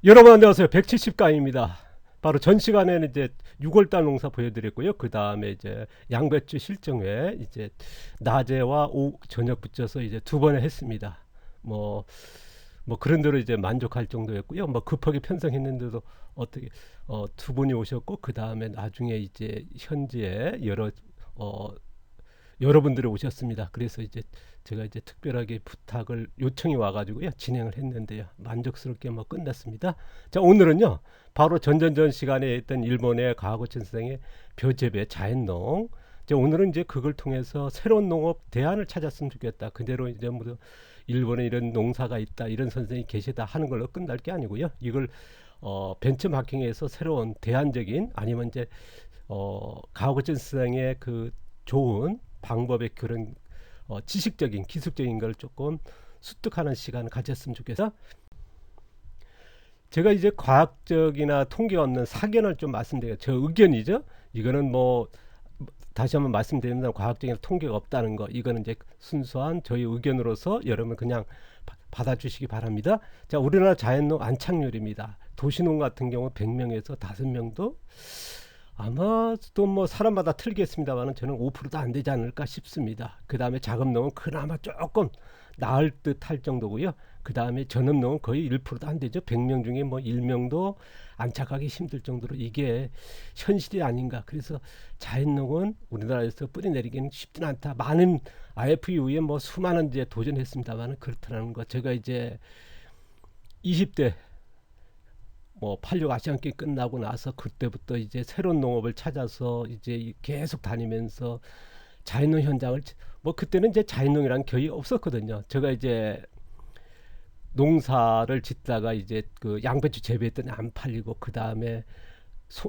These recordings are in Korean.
여러분 안녕하세요. 170강입니다. 바로 전 시간에는 이제 6월달 농사 보여드렸고요. 그 다음에 이제 양배추 실정회 이제 낮에와 오후 저녁 붙여서 이제 두 번에 했습니다. 뭐, 뭐 그런 대로 이제 만족할 정도였고요. 뭐 급하게 편성했는데도 어떻게 두 분이 오셨고 그 다음에 나중에 이제 현지에 어, 여러분들이 오셨습니다. 그래서 이제 제가 이제 특별하게 부탁을 요청이 와가지고요 진행을 했는데요 만족스럽게 뭐 끝났습니다. 자 오늘은요 바로 전전전 시간에 했던 일본의 가하구치 선생의 벼재배 자연농. 자 오늘은 이제 그걸 통해서 새로운 농업 대안을 찾았으면 좋겠다. 그대로 이제 뭐 일본에 이런 농사가 있다 이런 선생이 계시다 하는 걸로 끝날 게 아니고요. 이걸 벤처마킹에서 새로운 대안적인 아니면 이제 가하구치 선생의 그 좋은 방법의 그런 지식적인 기술적인 걸 조금 습득하는 시간을 가졌으면 좋겠어. 제가 이제 과학적이나 통계가 없는 사견을 좀 말씀드려요. 저 의견이죠. 이거는 뭐 다시 한번 말씀드립니다. 과학적인 통계가 없다는 거. 이거는 이제 순수한 저희 의견으로서 여러분 그냥 받아주시기 바랍니다. 자, 우리나라 자연농 안착률입니다. 도시농 같은 경우 100명에서 5명도 아마 또 뭐 사람마다 틀리겠습니다만 저는 5%도 안 되지 않을까 싶습니다. 그 다음에 자금농은 그나마 조금 나을 듯 할 정도고요. 그 다음에 전업농은 거의 1%도 안 되죠. 100명 중에 뭐 1명도 안착하기 힘들 정도로 이게 현실이 아닌가. 그래서 자연농은 우리나라에서 뿌리내리기는 쉽지는 않다. 많은 IF 이후에 뭐 수많은 이제 도전했습니다만 그렇다는 거. 제가 이제 20대 뭐 86 아시안 게임 끝나고 나서 그때부터 이제 새로운 농업을 찾아서 이제 계속 다니면서 자연농 현장을 뭐 그때는 이제 자연농이란 거의 없었거든요. 제가 이제 농사를 짓다가 이제 그 양배추 재배했더니 안 팔리고 그 다음에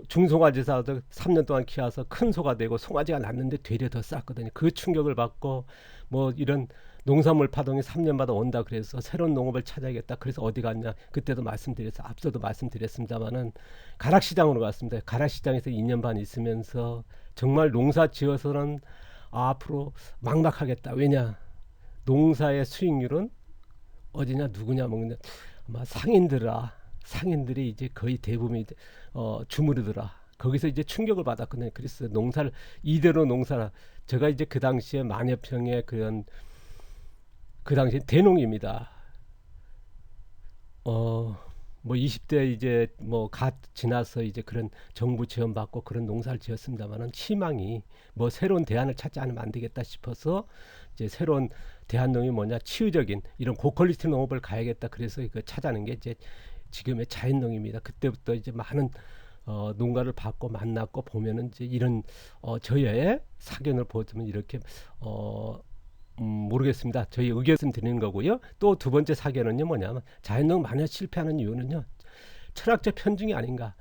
중송아지 사도 3년 동안 키워서 큰 소가 되고 송아지가 났는데 되려 더 쌌거든요. 그 충격을 받고 뭐 이런 농산물 파동이 3년마다 온다 그래서 새로운 농업을 찾아야겠다. 그래서 어디 갔냐? 그때도 말씀드렸어. 앞서도 말씀드렸습니다만은 가락시장으로 갔습니다. 가락시장에서 2년 반 있으면서 정말 농사 지어서는 앞으로 막막하겠다. 왜냐? 농사의 수익률은 어디냐 누구냐 먹냐 아마 상인들이 이제 거의 대부분이 주무르더라. 거기서 이제 충격을 받았거든요. 그래서 농사를 이대로 농사를 제가 이제 그 당시에 만여평의 그런 그 당시 대농입니다. 뭐 20대 이제 뭐 갓 지나서 이제 그런 정부 지원 받고 그런 농사를 지었습니다만은 희망이 뭐 새로운 대안을 찾지 않으면 안 되겠다 싶어서 이제 새로운 대안농이 뭐냐 치유적인 이런 고퀄리티 농업을 가야겠다. 그래서 그 찾아낸 게 이제 지금의 자연농입니다. 그때부터 이제 많은 농가를 받고 만났고 보면은 이제 이런 저의 사견을 보면 이렇게 모르겠습니다. 저희 의견 드리는 거고요. 또 두 번째 사견은요 뭐냐면 자연농 만약 실패하는 이유는요 철학적 편중이 아닌가.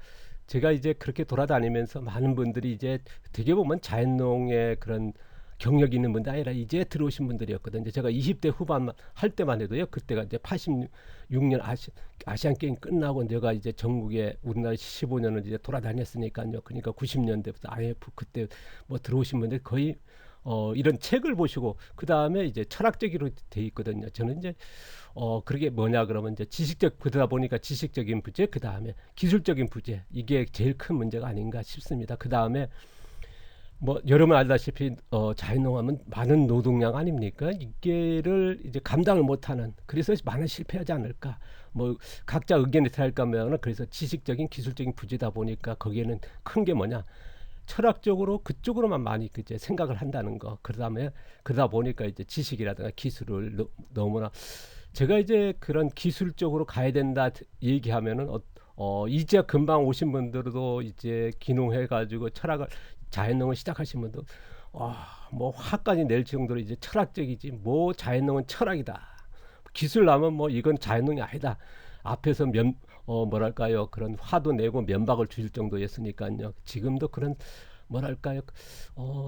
제가 이제 그렇게 돌아다니면서 많은 분들이 이제 되게 보면 자연농의 그런 경력이 있는 분들 아니라 이제 들어오신 분들이었거든요. 제가 20대 후반 할 때만 해도요. 그때가 이제 86년 아시안 게임 끝나고 내가 이제 전국에 우리나라 15년을 이제 돌아다녔으니까요. 그러니까 90년대부터 IF 그때 뭐 들어오신 분들 거의 이런 책을 보시고 그 다음에 이제 철학적으로 돼 있거든요. 저는 이제 그게 뭐냐 그러면 이제 지식적 그러다 보니까 지식적인 부재 그 다음에 기술적인 부재 이게 제일 큰 문제가 아닌가 싶습니다. 그 다음에 뭐 여러분 알다시피 자연농하면 많은 노동량 아닙니까? 이게를 이제 감당을 못하는 그래서 많은 실패하지 않을까? 뭐 각자 의견이 다를까면은 그래서 지식적인 기술적인 부재다 보니까 거기에는 큰 게 뭐냐? 철학적으로 그쪽으로만 많이 이제 생각을 한다는 거. 그러다 보니까 이제 지식이라든가 기술을 너무나 제가 이제 그런 기술적으로 가야 된다 얘기하면은 이제 금방 오신 분들도 이제 기농해가지고 철학을 자연농을 시작하신 분도 뭐 화까지 낼 정도로 이제 철학적이지 뭐 자연농은 철학이다. 기술 나면 뭐 이건 자연농이 아니다. 앞에서 뭐랄까요 그런 화도 내고 면박을 주실 정도였으니까요. 지금도 그런 뭐랄까요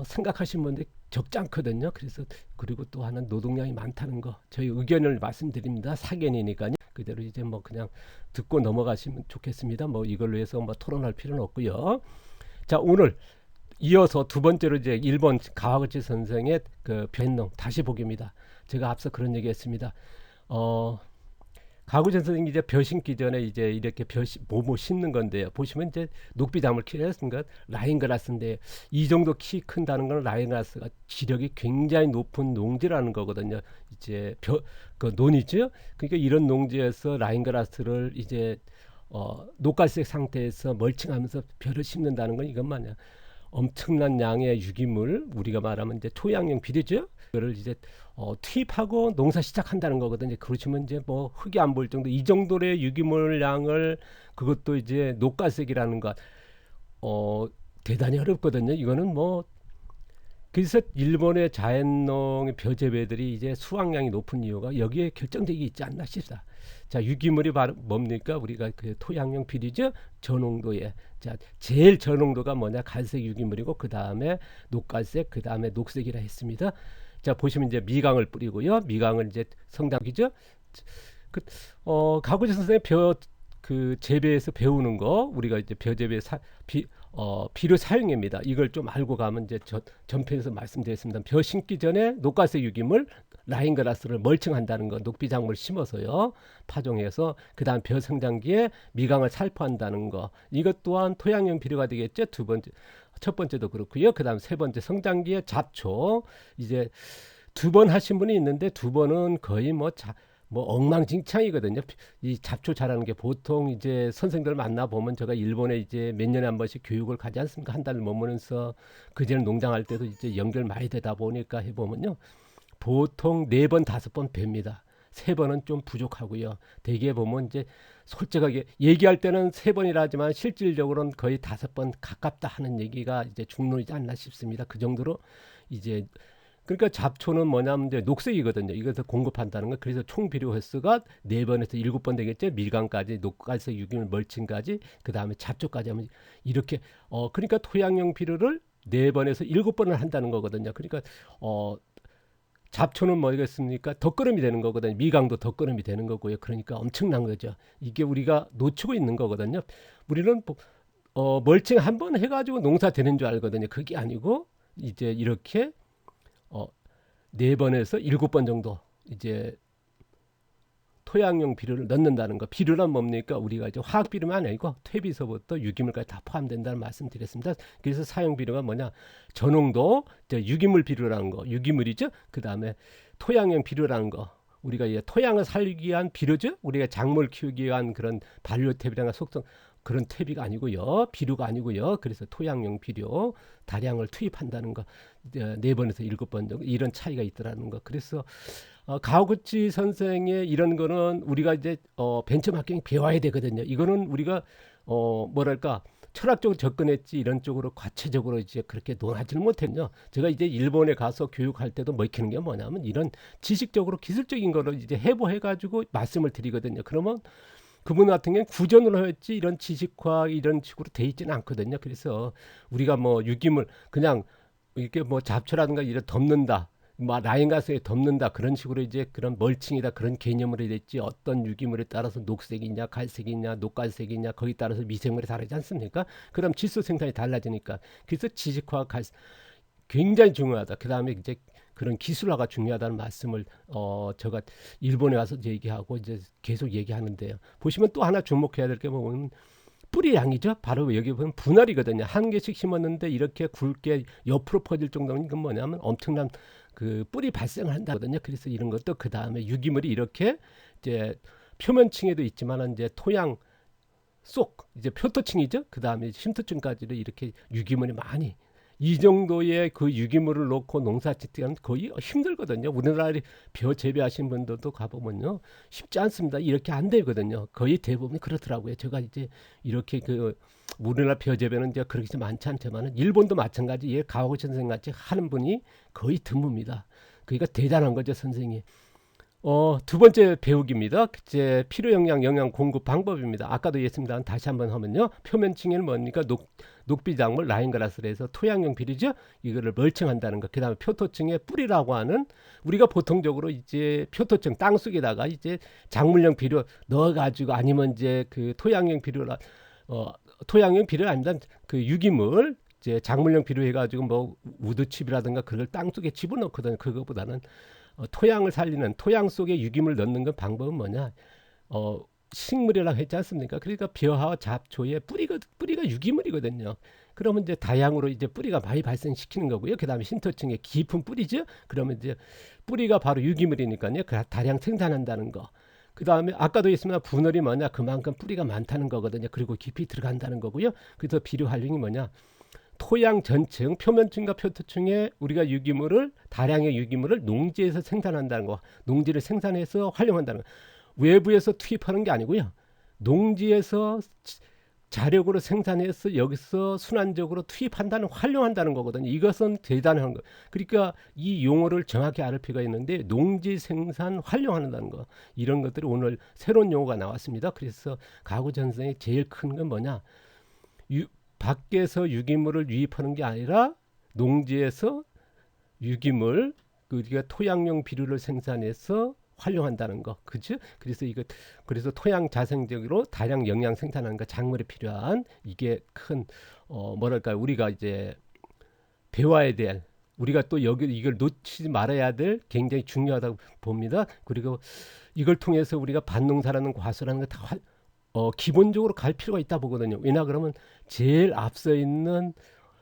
생각하신 분들이 적지 않거든요. 그래서 그리고 또 하나 노동량이 많다는 거 저희 의견을 말씀드립니다. 사견이니까요. 그대로 이제 뭐 그냥 듣고 넘어가시면 좋겠습니다. 뭐 이걸로 해서 뭐 토론할 필요는 없고요. 자 오늘 이어서 두 번째로 이제 일본 가와구치 선생의 그 변농 다시 보기입니다. 제가 앞서 그런 얘기했습니다. 가구 전 선생님이 이제 벼 심기 전에 이제 이렇게 뭐뭐 심는 건데요. 보시면 이제 녹비작물 키웠습니까? 라인그라스인데 이 정도 키 큰다는 건 라인그라스가 지력이 굉장히 높은 농지라는 거거든요. 이제 그 논이죠. 그러니까 이런 농지에서 라인그라스를 이제 녹갈색 상태에서 멀칭하면서 벼를 심는다는 건 이것만이야. 엄청난 양의 유기물, 우리가 말하면 이제 토양용 비료죠. 그거를 이제 투입하고 농사 시작한다는 거거든요. 그렇지만 이제 뭐 흙이 안 보일 정도 이 정도의 유기물 양을 그것도 이제 녹갈색이라는 것 대단히 어렵거든요. 이거는 뭐 그래서 일본의 자연농의 벼재배들이 이제 수확량이 높은 이유가 여기에 결정적이 있지 않나 싶다. 자, 유기물이 바로 뭡니까? 우리가 그 토양용 비료죠. 저농도에. 자, 제일 저농도가 뭐냐? 갈색 유기물이고 그 다음에 녹갈색, 그 다음에 녹색이라 했습니다. 자, 보시면 이제 미강을 뿌리고요. 미강을 이제 성장기죠. 가구재 선생님 그 재배에서 배우는 거 우리가 이제 벼 재배 비료 사용입니다. 이걸 좀 알고 가면 이제 전편에서 말씀드렸습니다. 벼 심기 전에 녹갈색 유기물 라인그라스를 멀칭한다는 거, 녹비작물 심어서요, 파종해서 그 다음 벼 성장기에 미강을 살포한다는 거, 이것 또한 토양용 비료가 되겠죠. 첫 번째도 그렇고요. 그 다음 세 번째 성장기에 잡초, 이제 2번 하신 분이 있는데 2번은 거의 뭐 엉망진창이거든요. 이 잡초 자라는 게 보통 이제 선생들 만나 보면 제가 일본에 이제 몇 년에 한 번씩 교육을 가지 않습니까? 한 달을 머무면서 그전에 농장할 때도 이제 연결 많이 되다 보니까 해보면요, 보통 4번 5번 뵙니다. 3번은 좀 부족하고요. 대개 보면 이제 솔직하게 얘기할 때는 3번이라 하지만 실질적으로는 거의 5번 가깝다 하는 얘기가 이제 중론이지 않나 싶습니다. 그 정도로 이제 그러니까 잡초는 뭐냐면 이제 녹색이거든요. 이것을 공급한다는 거. 그래서 총 비료 횟수가 4번에서 7번 되겠죠. 밀강까지, 녹갈색 유기물 멀칭까지, 그 다음에 잡초까지 하면 이렇게 그러니까 토양용 비료를 4번에서 7번을 한다는 거거든요. 그러니까 잡초는 뭐겠습니까? 덧걸음이 되는 거거든요. 미강도 덧걸음이 되는 거고요. 그러니까 엄청난 거죠. 이게 우리가 놓치고 있는 거거든요. 우리는 멀칭 한 번 해가지고 농사 되는 줄 알거든요. 그게 아니고 이제 이렇게 4번에서 7번 정도 이제 토양용 비료를 넣는다는 거. 비료란 뭡니까? 우리가 이제 화학 비료만 아니고 퇴비서부터 유기물까지 다 포함된다는 말씀 드렸습니다. 그래서 사용 비료가 뭐냐? 저농도 유기물 비료라는 거, 유기물이죠. 그 다음에 토양용 비료라는 거. 우리가 이제 토양을 살리기 위한 비료죠. 우리가 작물 키우기 위한 그런 발효 퇴비랑 속성 그런 퇴비가 아니고요, 비료가 아니고요. 그래서 토양용 비료 다량을 투입한다는 거, 4번에서 7번 정도 이런 차이가 있더라는 거. 그래서 가오구치 선생의 이런 거는 우리가 이제 벤처마킹 배워야 되거든요. 이거는 우리가 뭐랄까 철학적으로 접근했지 이런 쪽으로 과체적으로 이제 그렇게 논하지는 못했요. 제가 이제 일본에 가서 교육할 때도 먹히는 게 뭐냐면 이런 지식적으로 기술적인 거를 이제 해보해가지고 말씀을 드리거든요. 그러면 그분 같은 경우는 구전으로 했지 이런 지식화 이런 식으로 돼 있지는 않거든요. 그래서 우리가 뭐 유기물 그냥 이렇게 뭐 잡초라든가 이런 덮는다, 뭐 라인가스에 덮는다 그런 식으로 이제 그런 멀칭이다 그런 개념으로 됐지, 어떤 유기물에 따라서 녹색이냐 갈색이냐 녹갈색이냐 거기 따라서 미생물이 다르지 않습니까? 그럼 질소 생산이 달라지니까. 그래서 지식화 굉장히 중요하다. 그 다음에 이제 그런 기술화가 중요하다는 말씀을 제가 일본에 와서 얘기하고 이제 계속 얘기하는데요. 보시면 또 하나 주목해야 될 게 보면 뿌리 양이죠. 바로 여기 보면 분할이거든요. 한 개씩 심었는데 이렇게 굵게 옆으로 퍼질 정도는 이건 뭐냐면 엄청난 그 뿌리 발생을 한다거든요. 그래서 이런 것도 그 다음에 유기물이 이렇게 이제 표면층에도 있지만 이제 토양 속 이제 표토층이죠. 그 다음에 심토층까지도 이렇게 유기물이 많이, 이 정도의 그 유기물을 놓고 농사 짓기는 거의 힘들거든요. 우리나라에 벼 재배하신 분들도 가보면요, 쉽지 않습니다. 이렇게 안 되거든요. 거의 대부분 그렇더라고요. 제가 이제 이렇게 그 우리나라 벼 재배는 이제 그렇게 많지 않지만 일본도 마찬가지. 예, 가오구치 선생 같이 하는 분이 거의 드뭅니다. 그러니까 대단한 거죠, 선생이. 2번째 배우기입니다. 이제 필요 영양 공급 방법입니다. 아까도 얘기했습니다. 다시 한번 하면요, 표면층에는 뭡니까? 녹비작물 라인그라스를 해서 토양용 비료죠. 이거를 멀칭한다는 것. 그 다음에 표토층에 뿌리라고 하는, 우리가 보통적으로 이제 표토층 땅 속에다가 이제 작물용 비료 넣어가지고, 아니면 이제 그 토양용 비료라 토양용 비료 아닙니다. 그 유기물 이제 작물용 비료 해가지고 뭐 우드칩이라든가 그걸 땅 속에 집어넣거든요. 그거보다는 토양을 살리는, 토양 속에 유기물 넣는 건 방법은 뭐냐? 어, 식물이라고 했지 않습니까? 그러니까 벼와 잡초의 뿌리가 유기물이거든요. 그러면 이제 다양으로 이제 뿌리가 많이 발생시키는 거고요. 그다음에 신토층의 깊은 뿌리죠. 그러면 이제 뿌리가 바로 유기물이니까요. 그 다량 생산한다는 거. 그다음에 아까도 했습니다. 분열이 뭐냐? 그만큼 뿌리가 많다는 거거든요. 그리고 깊이 들어간다는 거고요. 그래서 비료 활용이 뭐냐? 토양 전층, 표면층과 표토층의 우리가 유기물을 다량의 유기물을 농지에서 생산한다는 거. 농지를 생산해서 활용한다는 거. 외부에서 투입하는 게 아니고요. 농지에서 자력으로 생산해서 여기서 순환적으로 투입한다는 활용한다는 거거든요. 이것은 대단한 거. 그러니까 이 용어를 정확히 알 필요가 있는데 농지 생산 활용한다는 거. 이런 것들이 오늘 새로운 용어가 나왔습니다. 그래서 가구 전선의 제일 큰 건 뭐냐? 밖에서 유기물을 유입하는 게 아니라 농지에서 유기물 우리가 토양용 비료를 생산해서 활용한다는 거, 그죠? 그래서 토양 자생적으로 다량 영양 생산하는 거, 작물에 필요한 이게 큰 뭐랄까요? 우리가 이제 배워야 될 우리가 또 여기 이걸 놓치지 말아야 될 굉장히 중요하다고 봅니다. 그리고 이걸 통해서 우리가 반농사라는 과수라는 거다 기본적으로 갈 필요가 있다 보거든요. 왜냐 그러면 제일 앞서 있는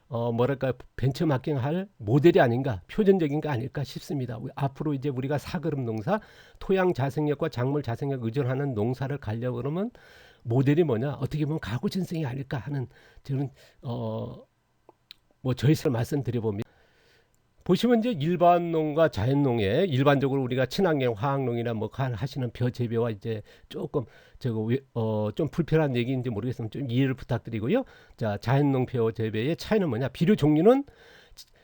뭐랄까 벤처마킹할 모델이 아닌가 표준적인 거 아닐까 싶습니다. 앞으로 이제 우리가 사그름 농사 토양 자생력과 작물 자생력 의존하는 농사를 가려고 그러면 모델이 뭐냐 어떻게 보면 가구 전생이 아닐까 하는 저는 뭐 저희 설 말씀드려봅니다. 보시면 이제 일반 농과 자연 농에 일반적으로 우리가 친환경 화학농이나 뭐 하시는 벼 재배와 이제 조금 좀 불편한 얘기인지 모르겠으면 좀 이해를 부탁드리고요. 자, 자연농 벼 재배의 차이는 뭐냐? 비료 종류는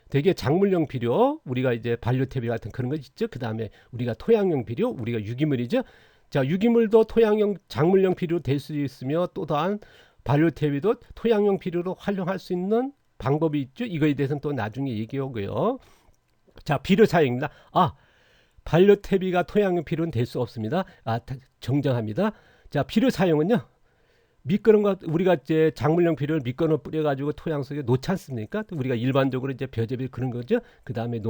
되게 작물용 비료, 우리가 이제 반려태비 같은 그런 거 있죠. 그 다음에 우리가 토양용 비료, 우리가 유기물이죠. 자, 유기물도 토양용 작물용 비료 될 수 있으며 또 다른 반려태비도 토양용 비료로 활용할 수 있는 방법이 있죠. 이거에 대해서는 또 나중에 얘기하고요. 자, 비료 사용입니다. 반려태비가 토양용 비료는 될 수 없습니다. 정정합니다. 자, 비료 사용은요. 밑거름과 우리가 이제 작물용 비료를 밑거름 뿌려가지고 토양 속에 놓지 않습니까? 우리가 일반적으로 이제 벼재배 그런 거죠. 그 다음에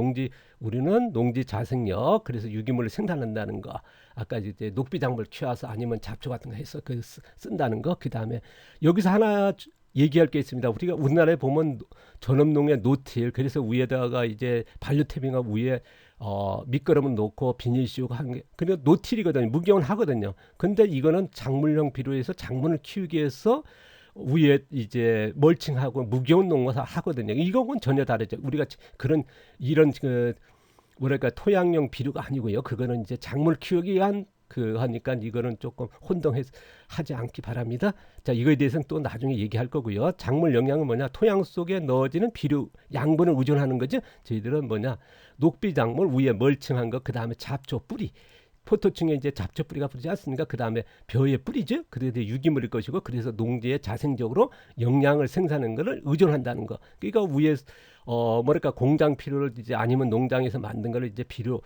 우리는 농지 자생력, 그래서 유기물을 생산한다는 거. 아까 이제 녹비작물 키워서 아니면 잡초 같은 거 해서 쓴다는 거. 그 다음에 여기서 하나 얘기할 게 있습니다. 우리가 우리나라에 보면 전업농의 노틸, 그래서 위에다가 이제 반려태빙하 위에 밑거름은 놓고 비닐 씌우고 하는 게 그냥 노틸이거든요. 무게ውን 하거든요. 근데 이거는 작물용 비료에서 작물을 키우기 위해서 위에 이제 멀칭하고 무게운 농사 하거든요. 이거는 전혀 다르죠. 우리가 이런 뭐랄까 토양용 비료가 아니고요. 그거는 이제 작물 키우기 위한 하니까 이거는 조금 혼동해서 하지 않기 바랍니다. 자, 이거에 대해서는 또 나중에 얘기할 거고요. 작물 영양은 뭐냐? 토양 속에 넣어지는 비료 양분을 의존하는 거죠. 저희들은 뭐냐? 녹비작물 위에 멀칭한 거, 그 다음에 잡초 뿌리. 포토층에 이제 잡초 뿌리가 뿌리지 않습니까? 그 다음에 벼의 뿌리죠. 그래서 유기물일 것이고, 그래서 농지에 자생적으로 영양을 생산하는 것을 의존한다는 거. 그러니까 위에 뭐랄까 공장 비료를 이제 아니면 농장에서 만든 거를 이제 비료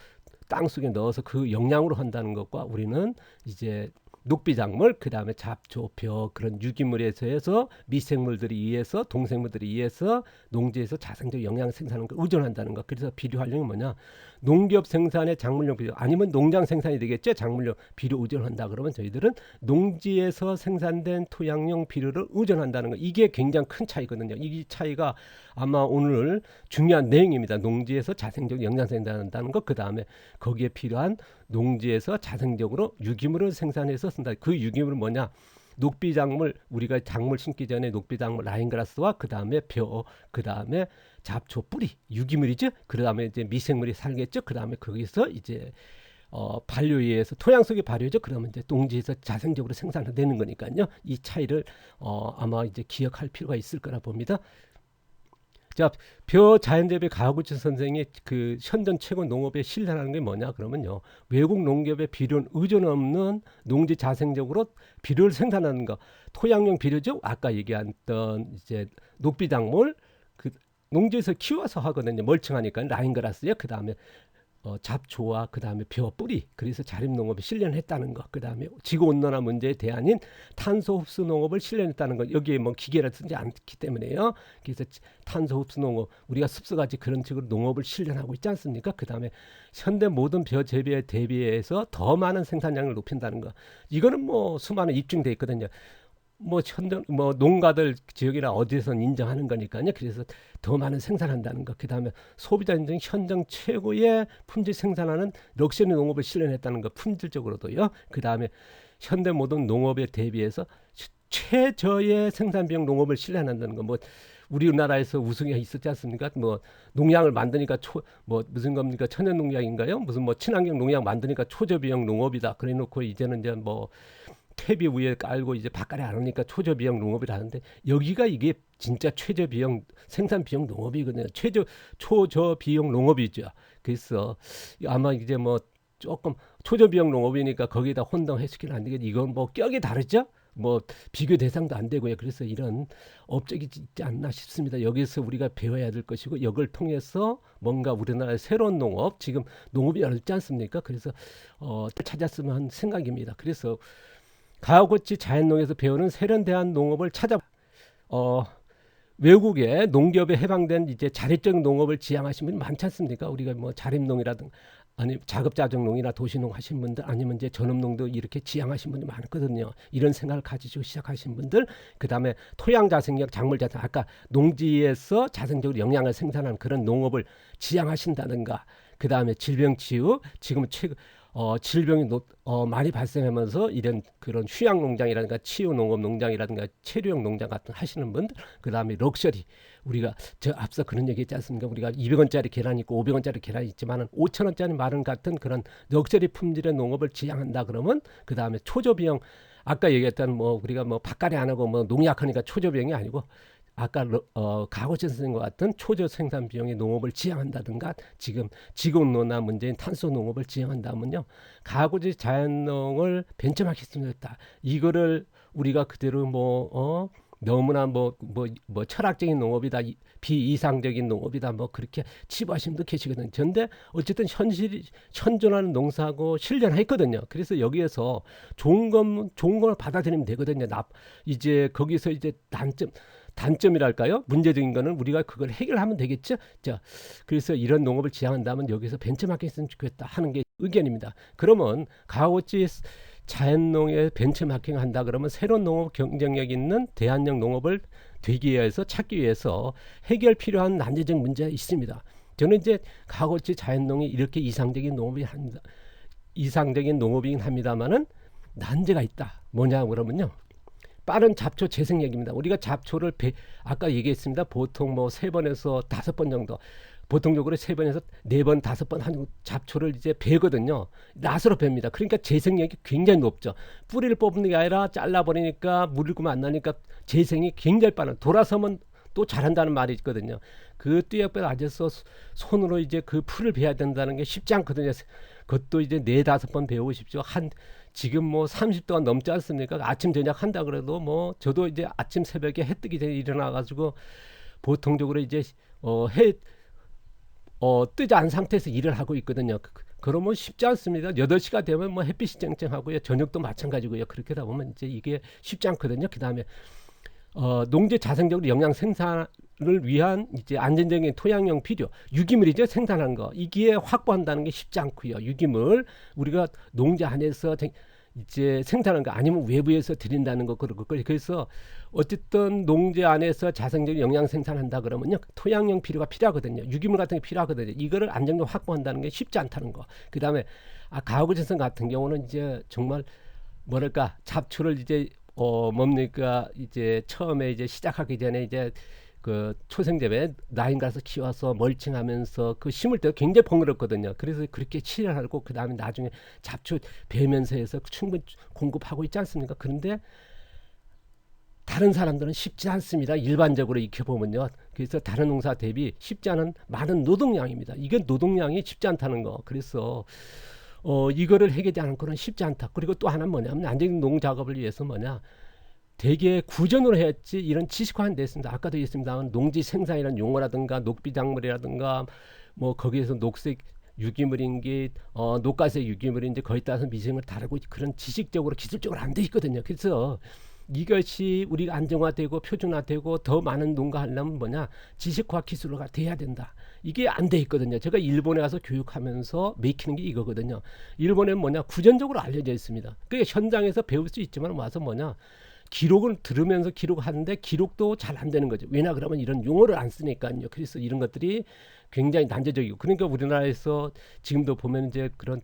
땅 속에 넣어서 그 영양으로 한다는 것과 우리는 이제 녹비작물, 그 다음에 잡초, 벼 그런 유기물에서 해서 미생물들이 의해서 동생물들이 의해서 농지에서 자생적 영양 생산하는 걸 의존한다는 것. 그래서 비료 활용이 뭐냐? 농기업 생산의 작물용 비료 아니면 농장 생산이 되겠죠. 작물용 비료 의존한다 그러면 저희들은 농지에서 생산된 토양용 비료를 의존한다는 것. 이게 굉장히 큰 차이거든요. 이 차이가 아마 오늘 중요한 내용입니다. 농지에서 자생적 영양 생산한다는 것, 그 다음에 거기에 필요한 농지에서 자생적으로 유기물을 생산해서 쓴다. 그 유기물은 뭐냐? 녹비작물, 우리가 작물 심기 전에 녹비작물 라인그라스와 그 다음에 벼, 그 다음에 잡초 뿌리, 유기물이죠. 그 다음에 이제 미생물이 살겠죠. 그 다음에 거기서 이제 발효에 의해서 토양 속의 발효죠. 그러면 이제 농지에서 자생적으로 생산되는 거니까요. 이 차이를 아마 이제 기억할 필요가 있을 거라 봅니다. 자, 벼 자연재배 가구치 선생이 그 현존 최고 농업의 신뢰라는 게 뭐냐 그러면요, 외국 농업의 비료 의존 없는 농지 자생적으로 비료를 생산하는 거. 토양용 비료죠. 아까 얘기했던 이제 녹비작물 그 농지에서 키워서 하거든요. 멀칭하니까 라인그라스요. 그 다음에 잡초와 그 다음에 벼 뿌리, 그래서 자립농업에 실현했다는 거, 그 다음에 지구온난화 문제의 대안인 탄소 흡수 농업을 실현했다는 거, 여기에 뭐 기계를 쓰지 않기 때문에요. 그래서 탄소 흡수 농업, 우리가 습서가지 그런 식으로 농업을 실현하고 있지 않습니까? 그 다음에 현대 모든 벼 재배에 대비해서 더 많은 생산량을 높인다는 거, 이거는 뭐 수많은 입증돼 있거든요. 뭐 현장 뭐 농가들 지역이나 어디선 인정하는 거니까요. 그래서 더 많은 생산한다는 거. 그다음에 소비자 인증 현장 최고의 품질 생산하는 럭셔리 농업을 실현했다는 거. 품질적으로도요. 그다음에 현대 모든 농업에 대비해서 최저의 생산 비용 농업을 실현한다는 거. 뭐 우리나라에서 우승이 있었지 않습니까? 뭐 농약을 만드니까 뭐 무슨 겁니까? 천연 농약인가요? 무슨 뭐 친환경 농약 만드니까 초저 비용 농업이다. 그래 놓고 이제는 이제 뭐 퇴비 위에 깔고 이제 바깥에 안 오니까 초저 비용 농업이라는데, 여기가 이게 진짜 최저 비용 생산 비용 농업이거든요. 초저 비용 농업이죠. 그래서 아마 이제 뭐 조금 초저 비용 농업이니까 거기다 혼동해시키는 안 되겠지. 이건 뭐 격이 다르죠. 뭐 비교 대상도 안 되고요. 그래서 이런 업적이 있지 않나 싶습니다. 여기서 우리가 배워야 될 것이고, 이걸 통해서 뭔가 우리나라의 새로운 농업, 지금 농업이 어렵지 않습니까? 그래서 찾았으면 하는 생각입니다. 그래서 가오코치 자연농에서 배우는 세련된 농업을 찾아 외국의 농기업에 해방된 이제 자립적 농업을 지향하신 분이 많지 않습니까? 우리가 뭐 자립농이라든가 아니 자급자족농이나 도시농 하신 분들, 아니면 이제 전업농도 이렇게 지향하신 분이 많거든요. 이런 생각을 가지시고 시작하신 분들, 그 다음에 토양 자생력, 작물 자생, 아까 농지에서 자생적으로 영양을 생산하는 그런 농업을 지향하신다든가, 그 다음에 질병 치유, 지금 질병이 많이 발생하면서 이런 그런 휴양 농장이라든가 치유 농업 농장이라든가 체류용 농장 같은 하시는 분들, 그 다음에 럭셔리, 우리가 저 앞서 그런 얘기 했지 않습니까? 우리가 200원짜리 계란이 있고 500원짜리 계란이 있지만은 5,000원짜리 마른 같은 그런 럭셔리 품질의 농업을 지향한다 그러면, 그 다음에 초저비용, 아까 얘기했던 뭐 우리가 뭐 바깥에 안 하고 뭐 농약하니까 초저비용이 아니고, 아까 가고천 선생과 같은 초저 생산 비용의 농업을 지향한다든가, 지금 지구온난화 문제인 탄소 농업을 지향한다면요, 가고지 자연농을 벤처마킹했다. 이거를 우리가 그대로 너무나 철학적인 농업이다, 비이상적인 농업이다, 뭐 그렇게 치부하신 분도 계시거든요. 그런데 어쨌든 현존하는 농사하고 실현했거든요. 그래서 여기에서 좋은 걸 받아들이면 되거든요. 이제 거기서 이제 단점이랄까요? 문제적인 거는 우리가 그걸 해결하면 되겠죠. 자, 그래서 이런 농업을 지향한다면 여기서 벤처마킹 했으면 좋겠다 하는 게 의견입니다. 그러면 가오치 자연농에 벤처마킹 한다 그러면 새로운 농업 경쟁력 있는 대안형 농업을 되기 위해서, 찾기 위해서 해결 필요한 난제적 문제가 있습니다. 저는 이제 가오치 자연농이 이렇게 이상적인 농업이긴 합니다만은 난제가 있다. 뭐냐 그러면요, 빠른 잡초 재생력입니다. 우리가 잡초를 아까 얘기했습니다. 보통 뭐 3번에서 5번 정도, 보통적으로 3번에서 4번, 5번 한 잡초를 이제 베거든요. 낫으로 뱁니다. 그러니까 재생력이 굉장히 높죠. 뿌리를 뽑는 게 아니라 잘라버리니까 물을 안 나니까 재생이 굉장히 빠른, 돌아서면 또 잘한다는 말이 있거든요. 그 띠약볕 아래서 손으로 이제 그 풀을 베야 된다는 게 쉽지 않거든요. 그것도 이제 4-5번 배우십시오. 지금 뭐 30도가 넘지 않습니까? 아침 저녁 한다 그래도 뭐 저도 이제 아침 새벽에 해 뜨기 전에 일어나 가지고 보통적으로 이제 뜨지 않은 상태에서 일을 하고 있거든요. 그러면 쉽지 않습니다. 8시가 되면 뭐 햇빛이 쨍쨍하고요. 저녁도 마찬가지고요. 그렇게 하다 보면 이제 이게 쉽지 않거든요. 그다음에 농지 자생적으로 영양 생산을 위한 이제 안전적인 토양용 비료, 유기물이죠. 생산한 거. 이게 확보한다는 게 쉽지 않고요. 유기물 우리가 농지 안에서 이제 생산한 거, 아니면 외부에서 드린다는 거, 그래서 어쨌든 농지 안에서 자생적인 영양 생산한다 그러면요, 토양용 비료가 필요하거든요. 유기물 같은 게 필요하거든요. 이거를 안정적으로 확보한다는 게 쉽지 않다는 거. 그다음에 가오구전선 같은 경우는 이제 정말 뭐랄까, 잡초를 이제 뭡니까, 이제 처음에 이제 시작하기 전에 이제 그 초생재배 라인 가서 키워서 멀칭하면서 그 심을 때 굉장히 번거롭거든요. 그래서 그렇게 치료하고 그 다음에 나중에 잡초 배면서 해서 충분히 공급하고 있지 않습니까? 그런데 다른 사람들은 쉽지 않습니다. 일반적으로 익혀보면요. 그래서 다른 농사 대비 쉽지 않은 많은 노동량입니다. 이게 노동량이 쉽지 않다는 거. 그래서 이거를 해결하지 않은 거는 쉽지 않다. 그리고 또 하나는 뭐냐면, 안정적인 농작업을 위해서 대개 구전으로 했지 이런 지식화는 됐습니다. 아까도 얘기했습니다만 농지 생산이라는 용어라든가 녹비작물이라든가 뭐 거기에서 녹색 유기물인지 녹가세 유기물인지 거기에 따라서 미생물 다르고 그런 지식적으로 기술적으로 안 돼 있거든요. 그래서 이것이 우리가 안정화되고 표준화되고 더 많은 농가하려면 뭐냐 지식화 기술화가 돼야 된다. 이게 안 돼 있거든요. 제가 일본에 가서 교육하면서 맥히는 게 이거거든요. 일본에는 뭐냐 구전적으로 알려져 있습니다. 그게 현장에서 배울 수 있지만 와서 뭐냐 기록을 들으면서 기록하는데 기록도 잘 안 되는 거죠. 왜냐 그러면 이런 용어를 안 쓰니까요. 그래서 이런 것들이 굉장히 난제적이고 그러니까 우리나라에서 지금도 보면 이제 그런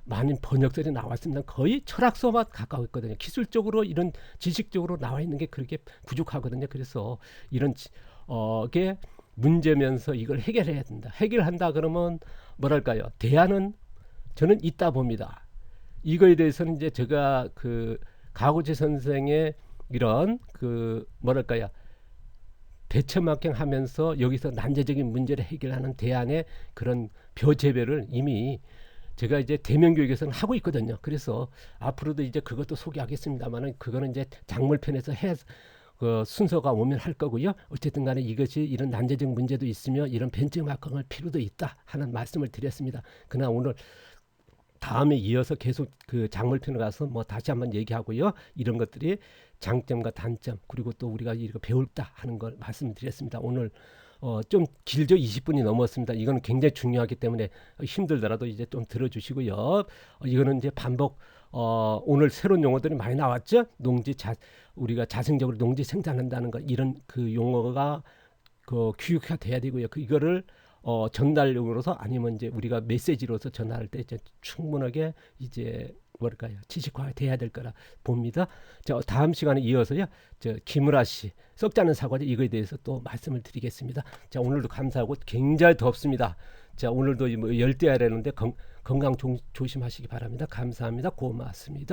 많은 번역들이 나왔습니다. 거의 철학서만 가까웠거든요. 기술적으로 이런 지식적으로 나와 있는 게 그렇게 부족하거든요. 그래서 이런 게 문제면서 이걸 해결해야 된다. 해결한다 그러면 뭐랄까요? 대안은 저는 있다 봅니다. 이거에 대해서는 이제 제가 그 가고제 선생의 이런 그 뭐랄까요? 대처막행 하면서 여기서 난제적인 문제를 해결하는 대안의 그런 벼재배를 이미 제가 이제 대면교육에서는 하고 있거든요. 그래서 앞으로도 이제 그것도 소개하겠습니다만은 그거는 이제 작물편에서 순서가 오면 할 거고요. 어쨌든 간에 이것이 이런 난제적 문제도 있으며 이런 벤치마킹할 필요도 있다 하는 말씀을 드렸습니다. 그러나 오늘 다음에 이어서 계속 그 작물편에 가서 뭐 다시 한번 얘기하고요. 이런 것들이 장점과 단점 그리고 또 우리가 이거 배울다 하는 걸 말씀드렸습니다. 오늘 좀 길죠. 20분이 넘었습니다. 이거는 굉장히 중요하기 때문에 힘들더라도 이제 좀 들어주시고요. 이거는 이제 반복 오늘 새로운 용어들이 많이 나왔죠. 우리가 자생적으로 농지 생산한다는 것 이런 그 용어가 그 교육화 돼야 되고요. 이거를 전달용으로서 아니면 이제 우리가 메시지로서 전달할 때 이제 충분하게 이제 뭐랄까요 지식화 돼야 될 거라 봅니다. 자 다음 시간에 이어서요 저 김우라 씨 썩지 않은 사과제 이거에 대해서 또 말씀을 드리겠습니다. 자 오늘도 감사하고 굉장히 덥습니다. 자 오늘도 뭐 열대야라는데 건강 조심하시기 바랍니다. 감사합니다. 고맙습니다.